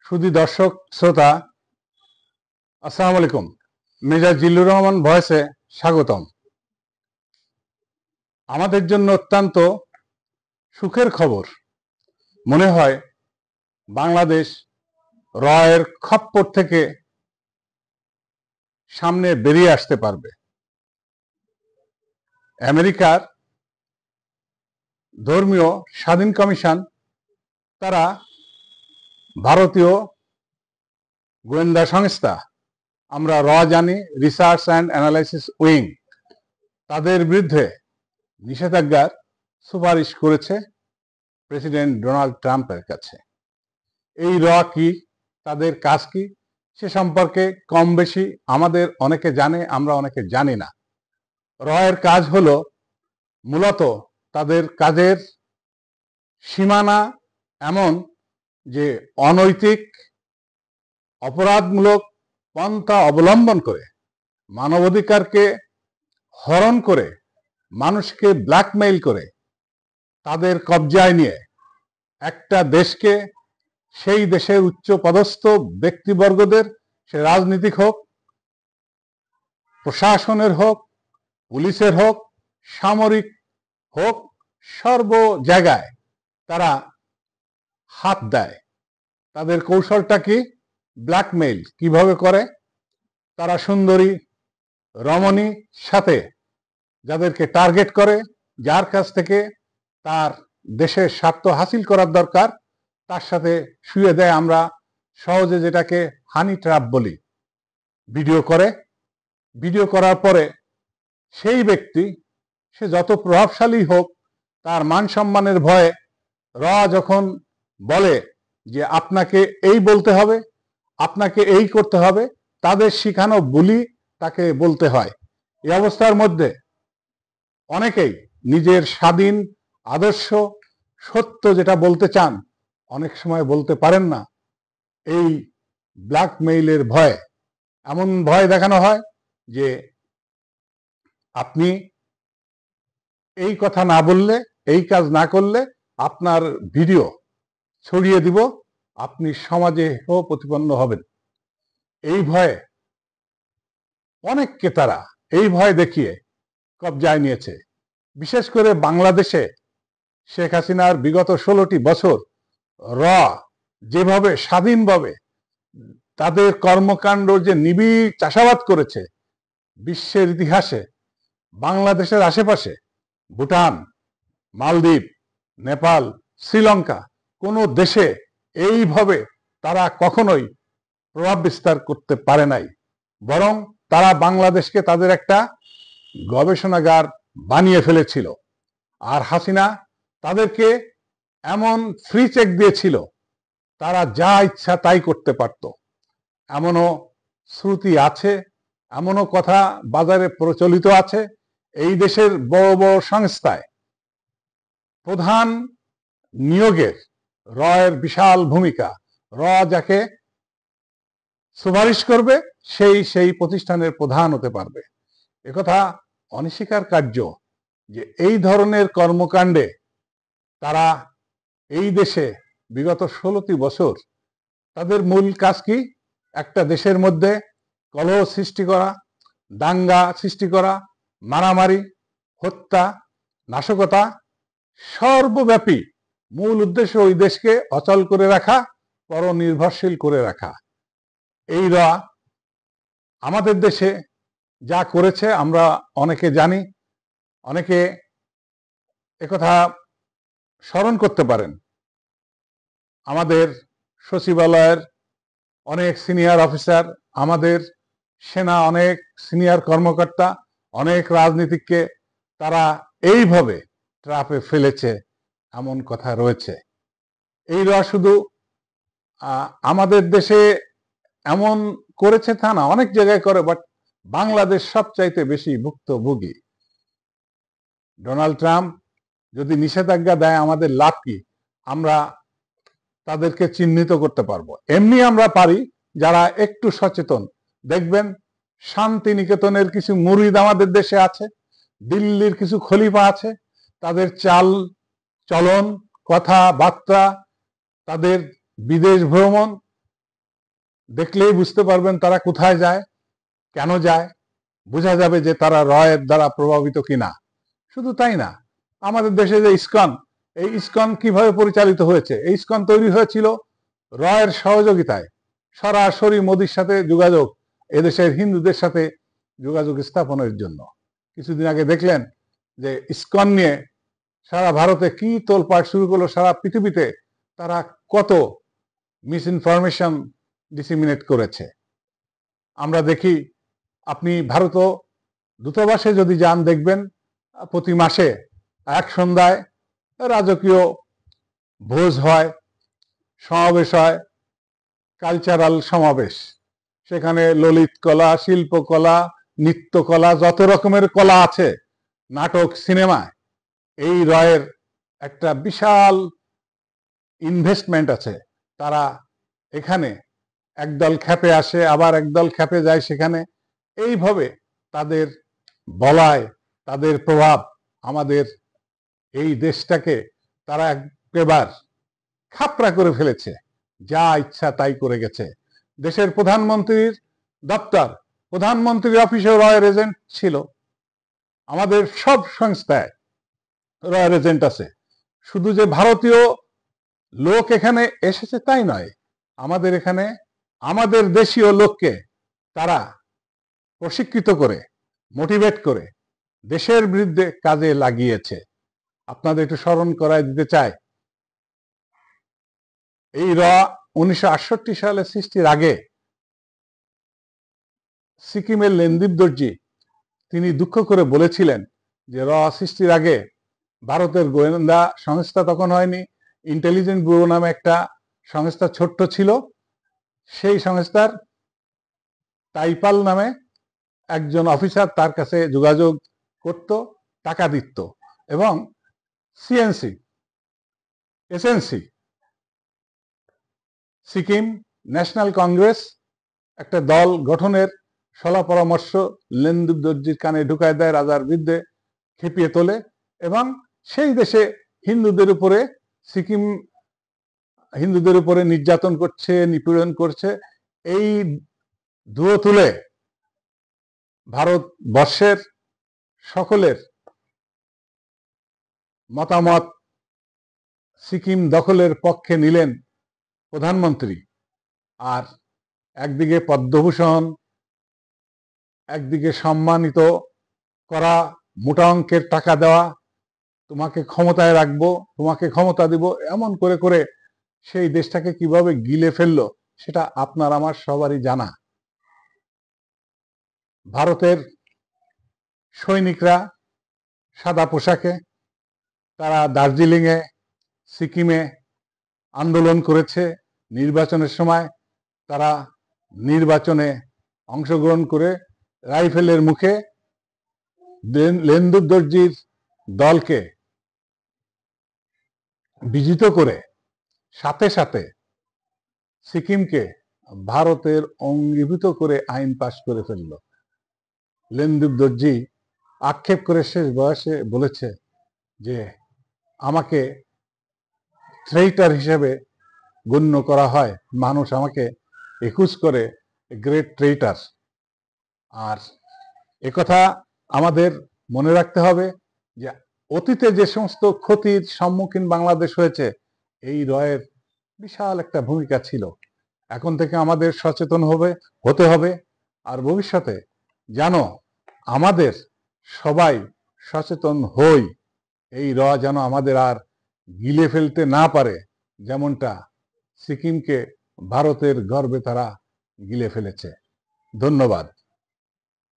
সুধী দর্শক শ্রোতা, আসসালামু আলাইকুম। মেজর জিল্লুর রহমান ভয়েসে স্বাগতম। আমাদের জন্য অত্যন্ত সুখের খবর, মনে হয় বাংলাদেশ রয়ের খপ্পর থেকে সামনে বেরিয়ে আসতে পারবে। আমেরিকার ধর্মীয় স্বাধীন কমিশন তারা ভারতীয় গোয়েন্দা সংস্থা, আমরা জানি রিসার্চ অ্যান্ড অ্যানালাইসিস উইং, তাদের বিরুদ্ধে নিষেধাজ্ঞার সুপারিশ করেছে প্রেসিডেন্ট ডোনাল্ড ট্রাম্পের কাছে। এই কি, তাদের কাজ কি, সে সম্পর্কে কম বেশি আমাদের অনেকে জানে, আমরা অনেকে জানি না। এর কাজ হলো মূলত তাদের কাজের সীমানা এমন যে অনৈতিক অপরাধমূলক পন্থা অবলম্বন করে, মানবাধিকারকে হরণ করে, মানুষকে ব্ল্যাকমেইল করে, তাদের কবজায় নিয়ে একটা দেশকে, সেই দেশের উচ্চ পদস্থ ব্যক্তিবর্গদের, সে রাজনীতিক হোক, প্রশাসনের হোক, পুলিশের হোক, সামরিক হোক, সর্ব জায়গায় তারা হাত দেয়। তাদের কৌশলটা কি? ব্ল্যাকমেইল কিভাবে করে? তারা সুন্দরী রমণী সাথে যাদেরকে টার্গেট করে, যার কাছ থেকে তার দেশের স্বার্থ হাসিল করার দরকার, তার সাথে শুয়ে দেয়। আমরা সহজে যেটাকে হানি ট্র্যাপ বলি। ভিডিও করার পরে সেই ব্যক্তি, সে যত প্রভাবশালী হোক, তার মান সম্মানের ভয়ে যখন বলে যে আপনাকে এই বলতে হবে, আপনাকে এই করতে হবে, তাদের শিখানো বুলি তাকে বলতে হয়। এই অবস্থার মধ্যে অনেকেই নিজের স্বাধীন আদর্শ সত্য যেটা বলতে চান, অনেক সময় বলতে পারেন না। এই ব্ল্যাকমেইলের ভয়ে এমন ভয় দেখানো হয় যে আপনি এই কথা না বললে, এই কাজ না করলে আপনার ভিডিও ছড়িয়ে দিব, আপনি সমাজে প্রতিপন্ন হবেন। এই ভয়ে অনেককে তারা এই ভয় দেখিয়ে কবজায় নিয়েছে। বিশেষ করে বাংলাদেশে শেখ হাসিনার বিগত 16টি বছর যেভাবে স্বাধীনভাবে তাদের কর্মকাণ্ড যে নিবিড় চাষাবাদ করেছে, বিশ্বের ইতিহাসে বাংলাদেশের আশেপাশে ভুটান, মালদ্বীপ, নেপাল, শ্রীলঙ্কা, কোনো দেশে এইভাবে তারা কখনোই প্রভাব বিস্তার করতে পারে নাই। বরং তারা বাংলাদেশকে তাদের একটা গবেষণাগার বানিয়ে ফেলেছিল। আর হাসিনা তাদেরকে এমন ফ্রি চেক দিয়েছিল, তারা যা ইচ্ছা তাই করতে পারত। এমনও শ্রুতি আছে, এমনও কথা বাজারে প্রচলিত আছে, এই দেশের বড় বড় সংস্থায় প্রধান নিয়োগের এর বিশাল ভূমিকা। যাকে সুপারিশ করবে, সেই প্রতিষ্ঠানের প্রধান হতে পারবে। একথা অনস্বীকার কার্য যে এই ধরনের কর্মকাণ্ডে তারা এই দেশে বিগত 16টি বছর তাদের মূল কাজ কি? একটা দেশের মধ্যে কলহ সৃষ্টি করা, দাঙ্গা সৃষ্টি করা, মারামারি, হত্যা, নাশকতা, সর্বব্যাপী মূল উদ্দেশ্য ওই দেশকে অচল করে রাখা, পরনির্ভরশীল করে রাখা। এই আমাদের দেশে যা করেছে আমরা অনেকে জানি। অনেকে একথা স্মরণ করতে পারেন, আমাদের সচিবালয়ের অনেক সিনিয়র অফিসার, আমাদের সেনা অনেক সিনিয়র কর্মকর্তা, অনেক রাজনীতিককে তারা এইভাবে ট্র্যাপে ফেলেছে, এমন কথা রয়েছে। এই শুধু আমাদের দেশে এমন করেছে তা না, অনেক জায়গায় করে, বাট বাংলাদেশ সবচাইতে বেশি ভুক্তভোগী। ডোনাল্ড ট্রাম্প যদি নিষেধাজ্ঞা দেয়, আমাদের লাভ কি? আমরা তাদেরকে চিহ্নিত করতে পারবো। এমনি আমরা পারি, যারা একটু সচেতন। দেখবেন শান্তিনিকেতনের কিছু মুরিদ আমাদের দেশে আছে, দিল্লির কিছু খলিফা আছে, তাদের চাল চলন, কথাবার্তা, তাদের বিদেশ ভ্রমণ, দেখলেই বুঝতে পারবেন তারা কোথায় যায়, কেন যায়, বোঝা যাবে যে তারা রয়ের দ্বারা প্রভাবিত কিনা। শুধু তাই না, আমাদের দেশে যে ইসকন, এই ইসকন কিভাবে পরিচালিত হয়েছে? এই ইসকন তৈরি হয়েছিল রয়ের সহযোগিতায়, সরাসরি মোদির সাথে যোগাযোগ, এদেশের হিন্দুদের সাথে যোগাযোগ স্থাপনের জন্য। কিছুদিন আগে দেখলেন যে ইসকন নিয়ে সারা ভারতে কি তোলপাড় শুরু করলো, সারা পৃথিবীতে তারা কত মিস ইনফরমেশন ডিসিমিনেট করেছে। আমরা দেখি, আপনি ভারত দূতাবাসে যদি যান দেখবেন প্রতি মাসে এক সন্ধ্যায় রাজকীয় ভোজ হয়, সমাবেশ হয়, কালচারাল সমাবেশ। সেখানে ললিত কলা, শিল্পকলা, নৃত্যকলা, যত রকমের কলা আছে, নাটক, সিনেমায়, এই রয়ের একটা বিশাল ইনভেস্টমেন্ট আছে। তারা এখানে একদল খ্যাপে আসে, আবার একদল খ্যাপে যায় সেখানে। এইভাবে তাদের বলায়, তাদের প্রভাব আমাদের এই দেশটাকে তারা একেবারে খাপড়া করে ফেলেছে, যা ইচ্ছা তাই করে গেছে। দেশের প্রধানমন্ত্রীর দপ্তর, প্রধানমন্ত্রীর অফিসেও রয়ের এজেন্ট ছিল। আমাদের সব সংস্থায় রয়ের এজেন্ট আছে। শুধু যে ভারতীয় লোক এখানে এসেছে তাই নয়, আমাদের এখানে আমাদের দেশীয় লোককে তারা প্রশিক্ষিত করে, মোটিভেট করে দেশের বিরুদ্ধে কাজে লাগিয়েছে। আপনাদের একটু স্মরণ করায় দিতে চাই, এই 1968 সালে সৃষ্টির আগে সিকিমের লেনদীপ দর্জি তিনি দুঃখ করে বলেছিলেন যে সৃষ্টির আগে ভারতের গোয়েন্দা সংস্থা তখন হয়নি, ইন্টেলিজেন্স ব্যুরো নামে একটা সংস্থা ছোট্ট ছিল। সেই সংস্থার তাইপাল নামে একজন অফিসার তার কাছে যোগাযোগ করত, টাকা দিত, এবং CNC, SNC, Sikkim national Congress একটা দল গঠনের সলা পরামর্শ লেনদীপ দর্জির কানে ঢুকায় দেয়, রাজার বিরুদ্ধে খেপিয়ে তোলে, এবং সেই দেশে হিন্দুদের উপরে, সিকিম হিন্দুদের উপরে নির্যাতন করছে, নিপীড়ন করছে। এই ধুয়ো তুলে ভারতবর্ষের সকলের মতামত সিকিম দখলের পক্ষে নিলেন প্রধানমন্ত্রী। আর একদিকে পদ্মভূষণ, একদিকে সম্মানিত করা, মোটা অঙ্কের টাকা দেওয়া, তোমাকে ক্ষমতায় রাখবো, তোমাকে ক্ষমতা দিব, এমন করে করে সেই দেশটাকে কিভাবে গিলে ফেললো সেটা আপনার আমার সবারই জানা। ভারতের সৈনিকরা সাদা পোশাকে তারা দার্জিলিংয়ে, সিকিমে আন্দোলন করেছে। নির্বাচনের সময় তারা নির্বাচনে অংশগ্রহণ করে রাইফেলের মুখে লেনদীপ দর্জির দলকে বিজিত করে সাথে সাথে সিকিমকে ভারতের অঙ্গীভূত করে আইন পাশ করে ফেলল। লেনদীপ দর্জি আক্ষেপ করে শেষ বয়সে বলেছে যে আমাকে ট্রেইটার হিসেবে গণ্য করা হয়, মানুষ আমাকে একুশ করে গ্রেট ট্রেইটার। আর একথা আমাদের মনে রাখতে হবে যে অতীতে যে সমস্ত ক্ষতির সম্মুখীন বাংলাদেশ হয়েছে, এই রয়ের বিশাল একটা ভূমিকা ছিল। এখন থেকে আমাদের সচেতন হতে হবে, আর ভবিষ্যতে যেন আমাদের সবাই সচেতন হই, এই যেন আমাদের আর গিলে ফেলতে না পারে, যেমনটা সিকিমকে ভারতের গর্বে তারা গিলে ফেলেছে। ধন্যবাদ।